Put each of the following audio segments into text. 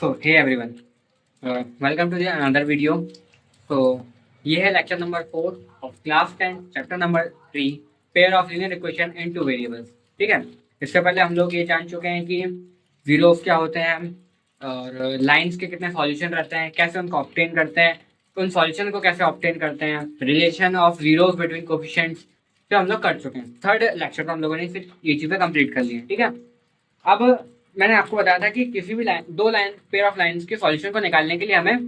So hey everyone, welcome to the another video. So ये है lecture number 4 of class 10 chapter number 3 pair of linear equation in two variables. ठीक है, इससे पहले हम लोग ये जान चुके हैं कि जीरोस क्या होते हैं और लाइंस के कितने सॉल्यूशन रहते हैं, कैसे उनको ऑब्टेन करते हैं, उन सॉल्यूशन को कैसे ऑब्टेन करते हैं, relation of zeros between coefficients तो हम लोग कर चुके हैं। थर्ड लेक्चर में हम लोगों ने सिर्फ ये चीज़ें कंप्लीट कर ली हैं। ठीक है, अब मैंने आपको बताया था कि किसी भी लाइन दो लाइन पेयर ऑफ लाइंस के सॉल्यूशन को निकालने के लिए हमें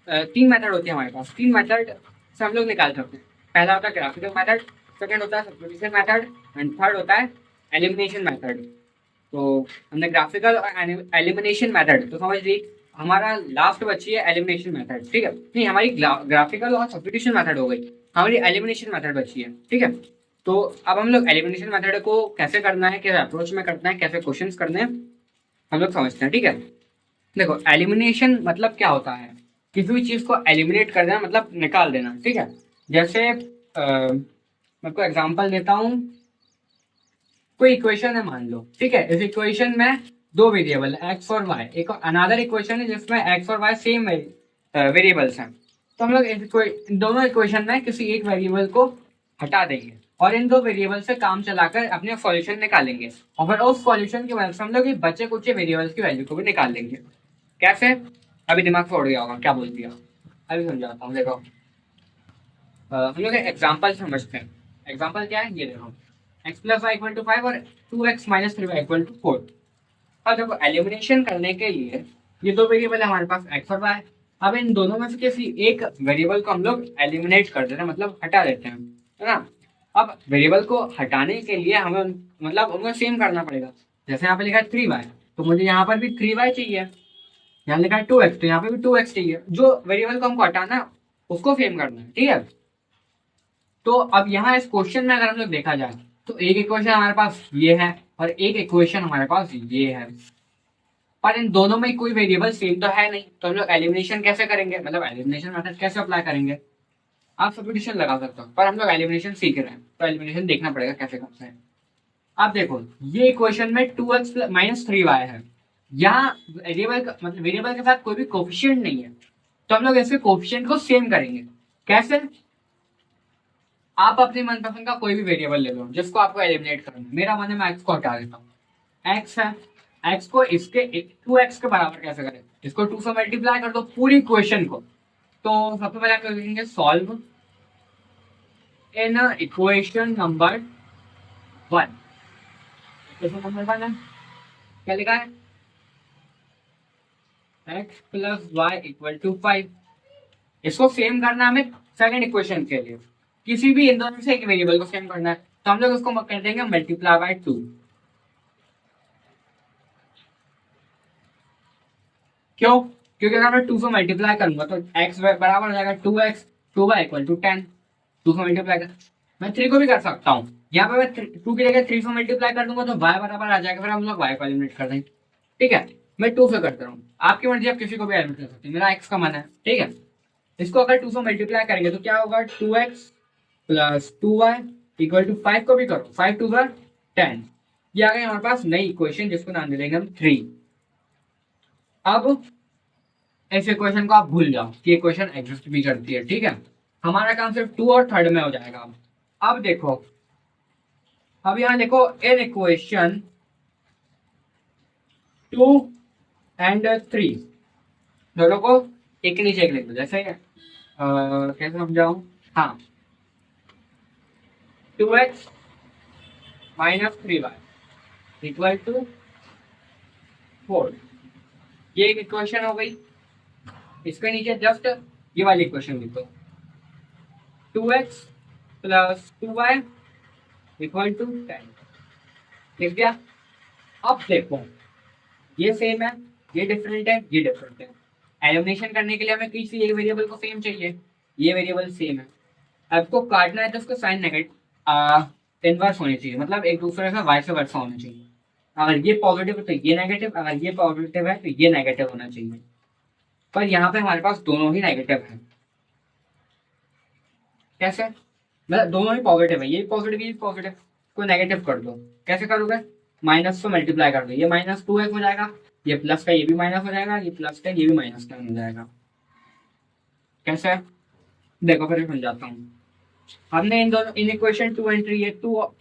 तीन मेथड होती है हमारे पास। तीन मेथड से हम लोग निकाल सकते हैं। पहला होता है ग्राफिकल मेथड, सेकंड होता है सब्स्टिट्यूशन मेथड एंड थर्ड होता है एलिमिनेशन मेथड। तो हमने ग्राफिकल और एलिमिनेशन मेथड तो समझ ली, हमारा लास्ट बची है एलिमिनेशन मेथड। ठीक है, नहीं हमारी ग्राफिकल और सब्स्टिट्यूशन मेथड हो गई, हमारी एलिमिनेशन मेथड बची है। ठीक है, तो अब हम लोग एलिमिनेशन मेथड को कैसे करना है, कैसे अप्रोच में करना है, कैसे क्वेश्चंस करने हैं हम लोग समझते हैं। ठीक है, देखो एलिमिनेशन मतलब क्या होता है, किसी भी चीज को एलिमिनेट कर देना मतलब निकाल देना। ठीक है, जैसे मैं आपको एग्जांपल देता हूँ। कोई इक्वेशन है मान लो, ठीक है, इस इक्वेशन में दो वेरिएबल एक्स और वाई, एक अनदर इक्वेशन है जिसमें एक्स और वाई सेम वेरिएबल्स हैं। तो हम लोग इन दोनों इक्वेशन में किसी एक वेरिएबल को हटा देंगे और इन दो वेरिएबल से काम चलाकर अपने सॉल्यूशन निकालेंगे और फिर उस सॉल्यूशन की मदद से हम लोग ये बचे कुछ वेरिएबल्स की वैल्यू को भी निकाल लेंगे। कैसे, अभी दिमाग से उड़ गया होगा क्या बोल दिया, अभी समझाता हूँ। देखो हम लोग एग्जाम्पल समझते हैं। एग्जाम्पल क्या है, ये देखो x plus y equal to 5 और 2x minus 3y equal to 4। अब देखो एलिमिनेशन करने के लिए ये दो वेरिएबल है हमारे पास x और y। अब इन दोनों में से किसी एक वेरिएबल को हम लोग एलिमिनेट कर देते हैं, मतलब हटा देते हैं, है ना। अब वेरिएबल को हटाने के लिए हमें मतलब उनको सेम करना पड़ेगा। जैसे यहाँ पे लिखा है 3y, तो मुझे यहाँ पर भी 3y चाहिए। यहाँ लिखा है 2x, तो यहाँ पे भी 2x चाहिए। जो वेरिएबल को हमको हटाना है उसको सेम करना है। ठीक है, तो अब यहाँ इस क्वेश्चन में अगर हम लोग देखा जाए तो एक इक्वेशन हमारे पास ये है और एक इक्वेशन हमारे पास ये है, पर इन दोनों में कोई वेरिएबल सेम तो है नहीं। तो हम लोग एलिमिनेशन कैसे करेंगे, मतलब एलिमिनेशन मेथड कैसे अप्लाई करेंगे। आप सब्स्टिट्यूशन लगा सकते हो, पर हम लोग एलिमिनेशन सीख रहे हैं तो एलिमिनेशन देखना पड़ेगा कैसे करते हैं। आप देखो ये इक्वेशन में 2x माइनस 3y है, यहाँ वेरिएबल मतलब वेरिएबल के साथ कोई भी कोफिशिएंट नहीं है, तो हम लोग इसके कोफिशिएंट को सेम करेंगे। कैसे, आप अपनी मनपसंद का कोई भी वेरिएबल ले लो जिसको आपको एलिमिनेट करना है। मेरा मन है मैं एक्स को हटा देता हूँ। एक्स है, एक्स को इसके 2x के बराबर कैसे करें, इसको 2 से मल्टीप्लाई कर दो पूरी इक्वेशन को। तो सबसे पहले हम लिखेंगे solve in equation number 1। Equation number 1 है, क्या लिखा है, x plus y equal to 5। इसको सेम करना हमें सेकंड इक्वेशन के लिए, किसी भी इन दोनों से एक वेरिएबल को सेम करना है, तो हम लोग उसको कर देंगे मल्टीप्लाई बाय 2। क्यों, क्योंकि अगर मैं 2 से मल्टीप्लाई करूंगा तो x बराबर हो जाएगा 2x, 2y इक्वल टू 10। 2 से मल्टीप्लाई कर, मैं 3 को भी कर सकता हूँ, यहाँ पे मैं 2 की जगह 3 से मल्टीप्लाई कर दूंगा तो y बराबर आ जाएगा, फिर हम लोग y को एलिमिनेट कर देंगे। ठीक है, मैं 2 से करता हूँ, आपकी मर्जी, आप किसी को भी एलिमिनेट कर सकते हैं, मेरा x का मन है। ठीक है, इसको अगर 2 से मल्टीप्लाई करेंगे तो क्या होगा, 2x plus 2y equal to 5 को भी करो, 5 2 10। ये आ गई हमारे पास नई इक्वेशन जिसको नाम दे देंगे हम 3। अब इस इक्वेशन को आप भूल जाओ कि इक्वेशन एग्जिस्ट भी करती है। ठीक है, हमारा काम सिर्फ 2 और 3 में हो जाएगा। अब देखो, अब यहाँ देखो इन इक्वेशन 2 एंड 3 दोनों को एक के नीचे एक लिख दो। जैसे कैसे समझाऊं, हाँ 2x minus 3y equal to 4, ये एक इक्वेशन हो गई। इसके नीचे जस्ट ये वाली इक्वेशन लिखो, 2x plus 2y equal to 10, लिख दिया। अब देखो ये सेम है, ये डिफरेंट है, ये डिफरेंट है। एलिमिनेशन करने के लिए हमें किसी एक वेरिएबल को सेम चाहिए, ये वेरिएबल सेम है। आपको काटना है तो उसको साइन नेगेटिव इनवर्स होनी चाहिए, मतलब एक दूसरे का वाइस वर्सा होना चाहिए। अगर ये पॉजिटिव है तो ये नेगेटिव, अगर ये पॉजिटिव है तो ये नेगेटिव होना चाहिए, पर यहाँ पे हमारे पास दोनों ही नेगेटिव है। कैसे, मतलब दोनों ही पॉजिटिव है, ये पॉजिटिव को नेगेटिव कर दो। कैसे करोगे, माइनस से मल्टीप्लाई कर दो, ये माइनस 2x हो जाएगा ये प्लस का ये भी माइनस हो जाएगा, ये प्लस का ये भी माइनस का हो जाएगा। कैसे? देखो फिर समझाता हूँ। हमने इन दोनों इन इक्वेशन 2 एंड 3 ये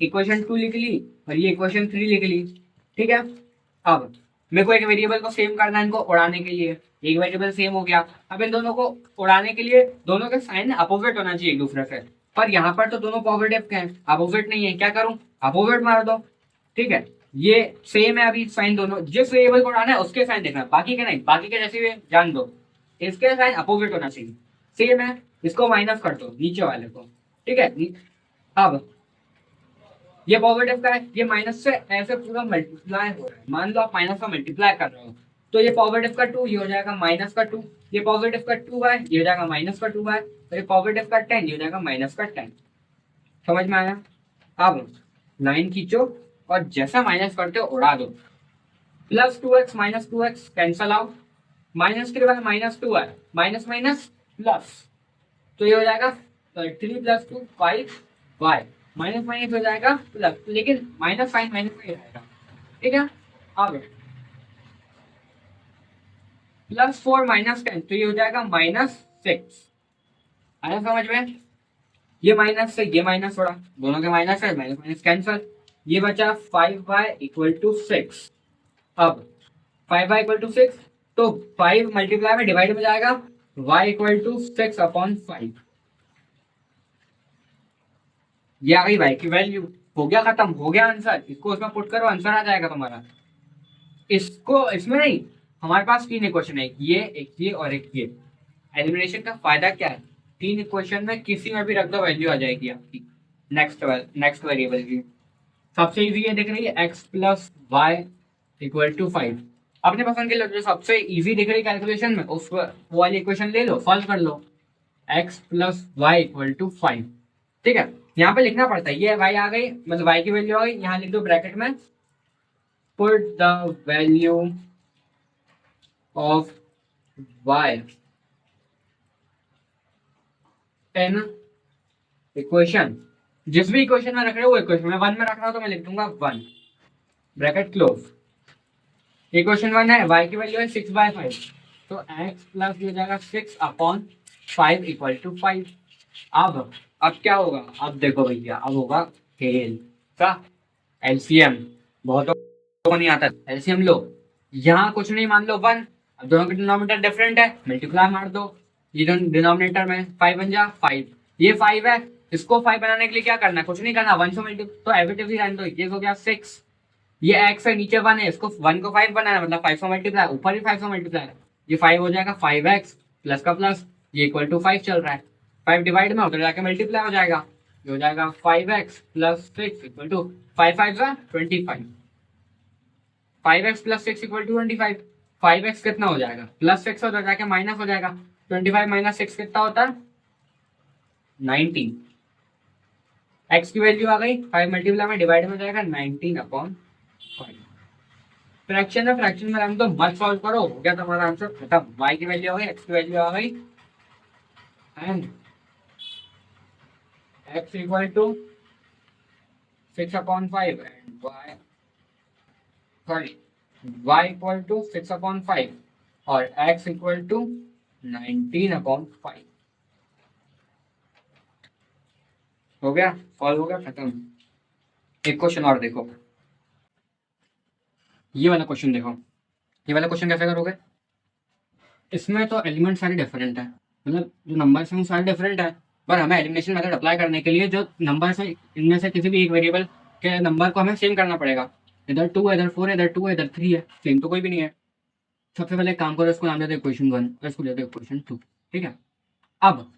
इक्वेशन 2 लिख ली और ये इक्वेशन 3 लिख ली, ठीक है। अब मेरे को एक वेरिएबल को सेम करना है इनको उड़ाने के लिए, एक वेरिएबल सेम हो गया। अब इन दोनों को उड़ाने के लिए दोनों के साइन अपोजिट होना चाहिए एक दूसरे से, पर यहाँ पर तो दोनों पॉजिटिव के हैं, अपोजिट नहीं है, क्या करूँ? अपोजिट मार दो, ठीक है। ये सेम है अभी साइन, दोनों जिस वेरिएबल को उड़ाना है उसके साइन देखना, बाकी के नहीं, बाकी के जैसे भी जान दो, इसके साइन अपोजिट होना चाहिए। सेम है, इसको माइनस कर दो नीचे वाले को, ठीक है। अब ये पॉजिटिव का है, ये माइनस से ऐसे पूरा मल्टीप्लाई हो रहा है, मान लो आप माइनस का मल्टीप्लाई कर रहे हो, तो ये पॉजिटिव का 2 ये हो जाएगा माइनस का 2, ये पॉजिटिव का 2 है ये हो जाएगा माइनस का 2 है, तो ये पॉजिटिव का 10 ये हो जाएगा माइनस का 10। समझ में आया? अब लाइन खींचो और जैसा माइनस करते हो उड़ा दो। Plus 2x minus 2x cancel out, minus के बाद माइनस 2 है, माइनस माइनस प्लस, तो ये हो जाएगा 3 प्लस 2 5y, माइनस माइनस हो जाएगा प्लस, लेकिन माइनस साइन माइनस में रहेगा, ठीक है। अब प्लस 4 माइनस 10 तो ये हो जाएगा -6। आया समझ में? ये माइनस से ये माइनस थोड़ा, दोनों के माइनस है, माइनस माइनस कैंसल, ये बचा 5y इक्वल टू 6। अब 5y इक्वल टू 6 तो 5 मल्टीप्लाई में डिवाइड में जाएगा, y इक्वल टू 6/5। ये आ गई y की वैल्यू, हो गया खत्म, हो गया आंसर। इसको उसमें पुट करो, आंसर आ जाएगा तुम्हारा। इसको इसमें नहीं, हमारे पास 3 इक्वेशन है, एक ये और एक ये। एलिमिनेशन का फायदा क्या है? 3 इक्वेशन में किसी में भी रख दो, वैल्यू आ जाएगी आपकी नेक्स्ट वेरिएबल की। सबसे इजी ये दिख रही है x plus y equal to 5। अपने पसंद के लिए जो सबसे इजी दिख रही कैलकुलेशन में उस वो वाली इक्वेशन ले लो, सॉल्व कर लो। x plus y equal to 5, ठीक है। यहाँ पे लिखना पड़ता है, ये y आ गई, मतलब y की वैल्यू आ गई, यहाँ लिख दो ब्रैकेट में put the value of y in equation. जिस भी इक्वेशन में रख रहे हो वो इक्वेशन में 1 में रख रहा हूं तो मैं लिख दूंगा 1 ब्रैकेट क्लोज। इक्वेशन 1 है, y की वैल्यू है 6/5, तो x प्लस हो जाएगा 6/5 इक्वल टू 5। अब क्या होगा? अब देखो भैया, अब होगा खेल का एलसीएम। बहुत को नहीं आता, एलसीएम लो। यहाँ कुछ नहीं, मान लो 1, अब दोनों के डिनोमिनेटर डिफरेंट है, मल्टीप्लाई मार दो, ये दोनों डिनोमिनेटर में 5 बन जा 5, ये 5 है, इसको 5 बनाने के लिए क्या करना है? कुछ नहीं करना, 1 से मल्टीप्लाई, तो एविटिव ही रहने दो, ये हो गया 6। ये x है, नीचे 1 है, इसको 1 को 5 बनाना है, मतलब 5 से मल्टीप्लाई, ऊपर भी 5 से मल्टीप्लाई, ये 5 हो जाएगा 5x प्लस का प्लस, ये इक्वल टू 5 चल रहा है, 5 डिवाइड में उधर जाके मल्टीप्लाई हो जाएगा, ये हो जाएगा 5x plus 6 equal to 5 5 25, 5x plus 6 equal to 25। 5x कितना हो जाएगा? प्लस 6 उधर जाके माइनस हो जाएगा, 25 माइनस 6 कितना होता है? 19। x की वैल्यू आ गई, 5 मल्टीप्लाई में डिवाइड में जाएगा 19/5। फ्रैक्शन है, फ्रैक्शन में हम तो मत सॉल्व करो, हो गया तुम्हारा आंसर खत्म। y की वैल्यू आ गई, x की वैल्यू आ गई, and x equal to 6/5 and y equal to 6/5 और x इक्वल टू 19/5। हो गया, सॉल्व हो गया, खत्म। एक क्वेश्चन और देखो, ये वाला क्वेश्चन देखो। ये वाला क्वेश्चन कैसे करोगे? इसमें तो एलिमेंट सारे डिफरेंट है, मतलब जो नंबर्स हैं सारे डिफरेंट है, पर हमें एलिमिनेशन मेथड अप्लाई करने के लिए जो नंबर्स है इनमें से किसी भी एक वेरिएबल के नंबर को हमें सेम करना पड़ेगा। इधर 2 है, इधर 4 है, इधर 2 है, इधर 3 है, सेम तो कोई भी नहीं है। सबसे पहले काम करो, इसको नाम देते हैं क्वेश्चन 1 और इसको देते हैं क्वेश्चन 2, ठीक है। अब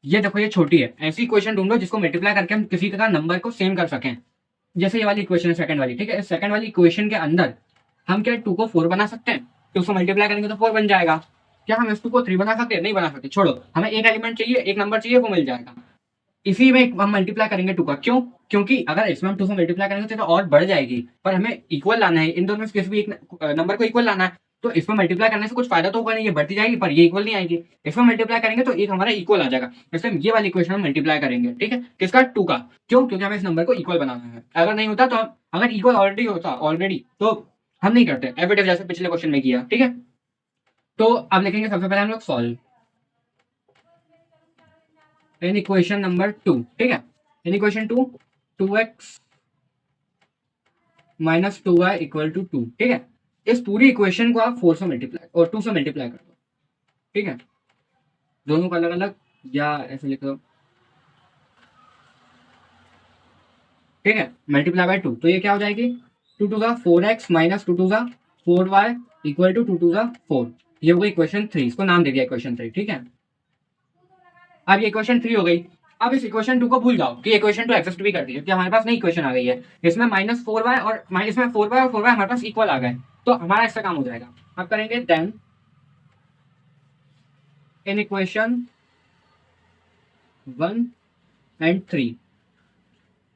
ये देखो, ये छोटी है, ऐसी इक्वेशन ढूंढो जिसको मल्टीप्लाई करके हम किसी का नंबर को सेम कर सकें। जैसे ये वाली इक्वेशन है, सेकंड वाली, ठीक है। सेकंड वाली इक्वेशन के अंदर हम क्या 2 को 4 बना सकते हैं? तो उसको मल्टीप्लाई करेंगे तो 4 बन जाएगा। क्या हम इस 2 को 3 बना सकते हैं? नहीं बना सकते, छोड़ो, हमें एक एलिमेंट चाहिए, एक नंबर चाहिए, वो मिल जाएगा। इसी में हम मल्टीप्लाई करेंगे 2 का, क्यों? क्योंकि अगर इसमें हम 2 से मल्टीप्लाई करेंगे तो और बढ़ जाएगी, पर हमें इक्वल लाना है, इन दोनों में किसी भी एक नंबर को इक्वल लाना है, तो इसमें मल्टीप्लाई करने से कुछ फायदा तो होगा नहीं, ये बढ़ती जाएगी पर ये इक्वल नहीं आएगी। इसमें मल्टीप्लाई करेंगे तो एक हमारा इक्वल आ जाएगा, इसलिए हम ये वाली इक्वेशन में मल्टीप्लाई करेंगे, ठीक है। किसका? 2 का। क्यों? क्योंकि हमें इस नंबर को इक्वल बनाना है। अगर नहीं होता तो अगर इक्वल ऑलरेडी होता तो हम नहीं करते, एवरेज जैसे पिछले क्वेश्चन में किया, ठीक है। तो अब लिखेंगे सबसे पहले हम लोग सॉल्व इन इक्वेशन नंबर 2, ठीक है। In equation 2, 2x minus 2y equal to 2, ठीक है। इस पूरी इक्वेशन को आप 4 से मल्टीप्लाई और 2 से मल्टीप्लाई कर दो, ठीक है। दोनों को अलग अलग या ऐसे लिख दो, ठीक है। मल्टीप्लाई बाय 2, तो ये क्या हो जाएगी, 2 to the 4x minus 2 to the 4y equal to 2 to the 4। ये हो गई इक्वेशन 3, इसको नाम दे दिया इक्वेशन 3, ठीक है। अब ये इक्वेशन 3 हो गई। अब इस इक्वेशन 2 को भूल जाओ कि इक्वेशन 2 एग्जिस्ट भी करती है, क्योंकि हमारे पास नई इक्वेशन आ गई है। इसमें माइनस 4y और इसमें 4y और 4y हमारे पास इक्वल आ गए, तो हमारा इससे काम हो जाएगा। अब करेंगे देन इन इक्वेशन 1 एंड 3,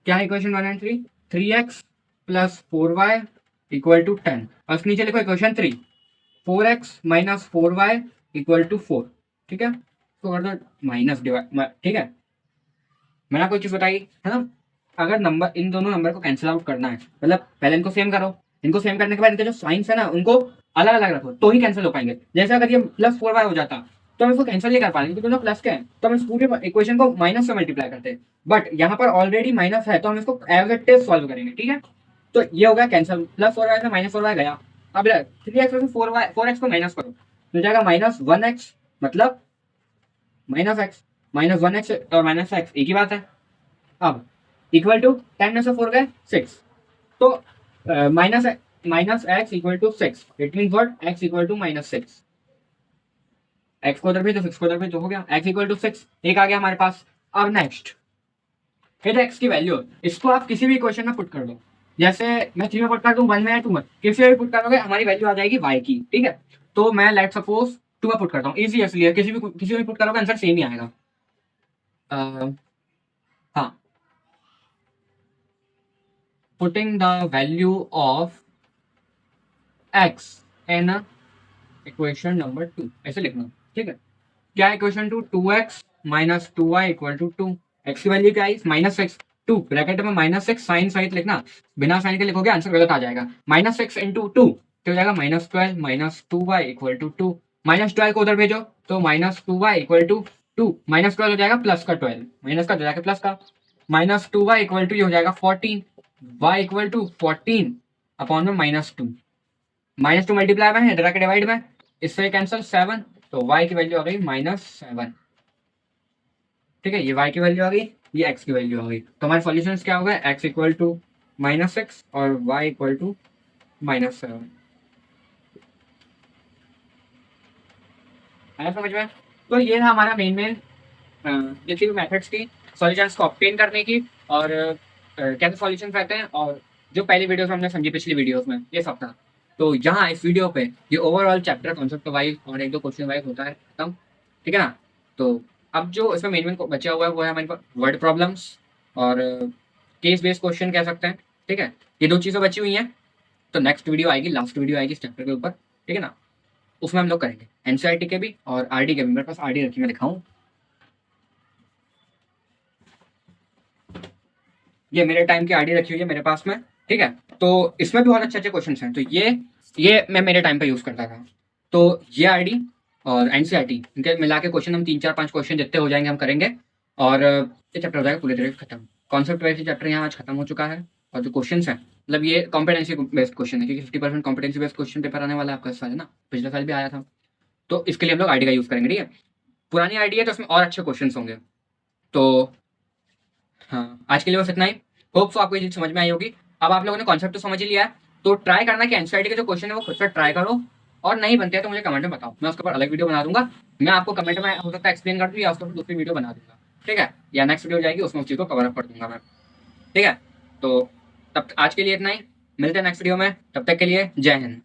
क्या है equation 1 and 3, 3x plus 4y equal to 10, और उसके नीचे लिखो equation 3, 4x minus 4y equal to 4, ठीक है। तो कर दो माइनस डिवाइड, ठीक है। मैंने कोई चीज बताई है ना, अगर नंबर इन दोनों नंबर को कैंसिल आउट करना है, मतलब पहले इनको सेम करो, इनको सेम करने के बाद इनके जो साइंस है ना उनको अलग अलग रखो, तो ही कैंसिल हो पाएंगे। जैसे अगर ये प्लस 4y हो जाता तो हम इसको कैंसिल नहीं कर पाएंगे, क्योंकि दोनों प्लस के हैं, तो हम इस पूरी इक्वेशन को माइनस से मल्टीप्लाई करते हैं। बट यहाँ पर ऑलरेडी माइनस है, तो हम इसको एज इट इज सॉल्व करेंगे, ठीक है। तो ये हो गया कैंसिल, प्लस 4y से माइनस 4y गया। अब 3x में 4x को माइनस करो, तो जाएगा माइनस 1x, मतलब माइनस एक्स, माइनस 1x और माइनस एक्स एक ही बात है। अब इक्वल टू 10 में से 4 गए 6, तो minus minus x equal to 6, it mean what, x equal to minus 6। X को उधर भेजो, 6 को उधर भेजो, हो गया एक्स इक्वल टू 6, एक आ गया हमारे पास। अब नेक्स्ट फिर एक्स की वैल्यू, इसको आप किसी भी इक्वेशन में पुट कर दो, जैसे मैं 3 में पुट कर दूं, 1 में या 2 में, किसी में भी पुट करोगे हमारी वैल्यू आ जाएगी y की, ठीक है। तो मैं लेट सपोज 2 में पुट करता हूँ, इजी इसलिए किसी में पुट करोगे आंसर सेम ही आएगा। हाँ, putting the value of x in equation number 2, ऐसे लिखना, ठीक है। क्या है equation 2, 2x minus 2y equal to 2, x की वैल्यू क्या है माइनस 6, 2 ब्रैकेट में माइनस 6 साइन सहित लिखना, बिना साइन के लिखोगे आंसर गलत आ जाएगा। माइनस 6 इंटू 2 तो हो जाएगा minus 12 minus 2y equal to 2, minus 12 को उधर भेजो तो minus 2y equal to 2, minus 12 हो जाएगा प्लस का 12, माइनस का हो जाएगा प्लस का, माइनस 2y इक्वल टू ये हो जाएगा 14, y इक्वल टू 14 अपॉन में माइनस 2, माइनस 2 मल्टीप्लाई में है, इधर के डिवाइड में, इससे कैंसिल 7, तो y की वैल्यू आ गई -7, ठीक है। ये y की वैल्यू आ गई, ये x की वैल्यू आ गई। तो हमारे सॉल्यूशंस क्या हो गए, x इक्वल टू -6 और y इक्वल टू -7। आया समझ में? तो ये था हमारा मेन जितनी भी मेथड्स थी सॉल्यूशंस को ऑब्टेन करने की, और कैसे सॉल्यूशंस रहते हैं, और जो पहली वीडियोस में हमने समझी पिछली वीडियोस में, ये सब था। तो यहाँ इस वीडियो पे ये ओवरऑल चैप्टर कॉन्सेप्ट वाइज और एक दो क्वेश्चन वाइज होता है खत्म, ठीक है ना। तो अब जो इसमें मेन बचा हुआ है वो है हमारे पास वर्ड प्रॉब्लम्स और केस बेस्ड क्वेश्चन कह सकते हैं, ठीक है। ये दो चीज़ें बची हुई हैं। तो नेक्स्ट वीडियो आएगी, लास्ट वीडियो आएगी इस चैप्टर के ऊपर, ठीक है ना। उसमें हम लोग करेंगे एनसीईआरटी के भी और आरडी के भी। मेरे पास आरडी रखी, मैं दिखाऊं, ये मेरे टाइम की आरडी रखी हुई है मेरे पास में, ठीक है। तो इसमें भी बहुत अच्छे अच्छे क्वेश्चन हैं। तो ये मैं मेरे टाइम पे यूज करता था। तो ये आरडी और एनसीईआरटी इनके मिला के क्वेश्चन हम 3 4 5 क्वेश्चन जितने हो जाएंगे हम करेंगे, और ये चैप्टर हो जाएगा पूरी तरह से खत्म। कॉन्सेप्ट वाइज चैप्टर यहाँ आज खत्म हो चुका है, और जो क्वेश्चन है मतलब ये कॉम्पिटेंसी बेस्ड क्वेश्चन है, क्योंकि 50% कॉम्पिटेंसी बेस्ड क्वेश्चन पेपर आने वाला है आपका इस साल, है ना। पिछले साल भी आया था, तो इसके लिए हम लोग आरडी का यूज करेंगे, ठीक है। पुरानी आरडी है तो उसमें और अच्छे क्वेश्चन होंगे। तो हाँ, आज के लिए बस इतना ही। होप सो आपको ये चीज समझ में आई होगी। अब आप लोगों ने कॉन्सेप्ट तो समझ ही लिया है, तो ट्राई करना कि एनसीईआरटी के जो क्वेश्चन है वो खुद से ट्राई करो, और नहीं बनते हैं तो मुझे कमेंट में बताओ, मैं उसके ऊपर अलग वीडियो बना दूंगा। मैं आपको कमेंट में हो सकता है एक्सप्लेन कर दूँ, या उसके ऊपर दूसरी वीडियो बना दूंगा, ठीक है। या नेक्स्ट वीडियो जाएगी उसमें उस चीज़ को कवर अप कर दूंगा मैं, ठीक है। तो तब आज के लिए इतना ही, मिलते हैं नेक्स्ट वीडियो में, तब तक के लिए जय हिंद।